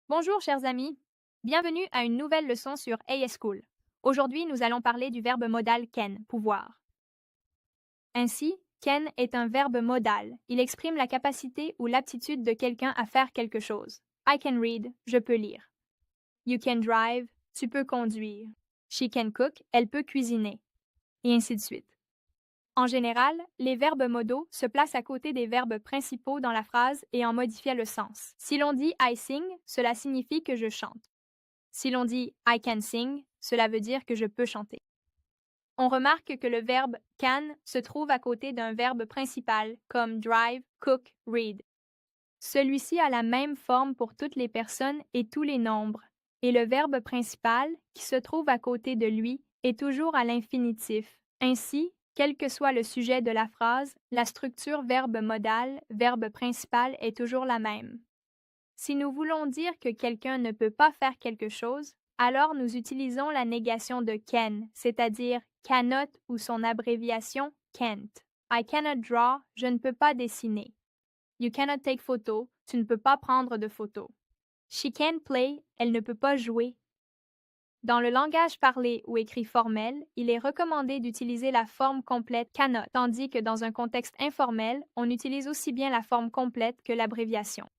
Bonjour chers amis, bienvenue à une nouvelle leçon sur AS School. Aujourd'hui, nous allons parler du verbe modal can, pouvoir. Ainsi, can est un verbe modal. Il exprime la capacité ou l'aptitude de quelqu'un à faire quelque chose. I can read, je peux lire. You can drive, tu peux conduire. She can cook, elle peut cuisiner. Et ainsi de suite. En général, les verbes modaux se placent à côté des verbes principaux dans la phrase et en modifient le sens. Si l'on dit I sing, cela signifie que je chante. Si l'on dit I can sing, cela veut dire que je peux chanter. On remarque que le verbe can se trouve à côté d'un verbe principal comme drive, cook, read. Celui-ci a la même forme pour toutes les personnes et tous les nombres, et le verbe principal, qui se trouve à côté de lui, est toujours à l'infinitif. Ainsi, quel que soit le sujet de la phrase, la structure verbe modal, verbe principal est toujours la même. Si nous voulons dire que quelqu'un ne peut pas faire quelque chose, alors nous utilisons la négation de can, c'est-à-dire cannot ou son abréviation can't. I cannot draw, je ne peux pas dessiner. You cannot take photo, tu ne peux pas prendre de photo. She can't play, elle ne peut pas jouer. Dans le langage parlé ou écrit formel, il est recommandé d'utiliser la forme complète cannot, tandis que dans un contexte informel, on utilise aussi bien la forme complète que l'abréviation.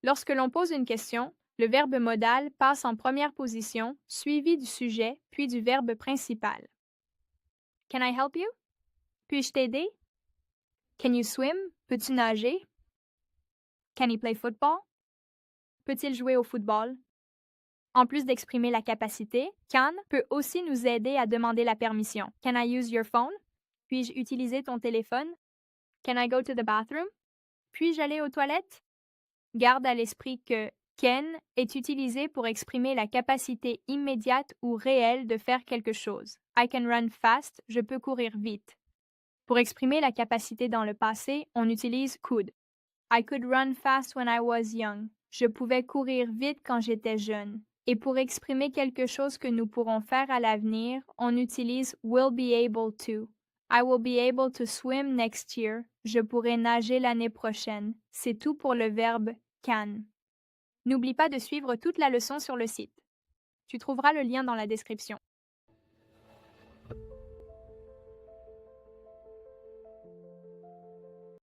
Lorsque l'on pose une question, le verbe modal passe en première position, suivi du sujet, puis du verbe principal. Can I help you? Puis-je t'aider? Can you swim? Peux-tu nager? Can he play football? Peut-il jouer au football? En plus d'exprimer la capacité, can peut aussi nous aider à demander la permission. Can I use your phone? Puis-je utiliser ton téléphone? Can I go to the bathroom? Puis-je aller aux toilettes? Garde à l'esprit que can est utilisé pour exprimer la capacité immédiate ou réelle de faire quelque chose. I can run fast, je peux courir vite. Pour exprimer la capacité dans le passé, on utilise could. I could run fast when I was young. Je pouvais courir vite quand j'étais jeune. Et pour exprimer quelque chose que nous pourrons faire à l'avenir, on utilise will be able to. I will be able to swim next year. Je pourrai nager l'année prochaine. C'est tout pour le verbe can. N'oublie pas de suivre toute la leçon sur le site. Tu trouveras le lien dans la description.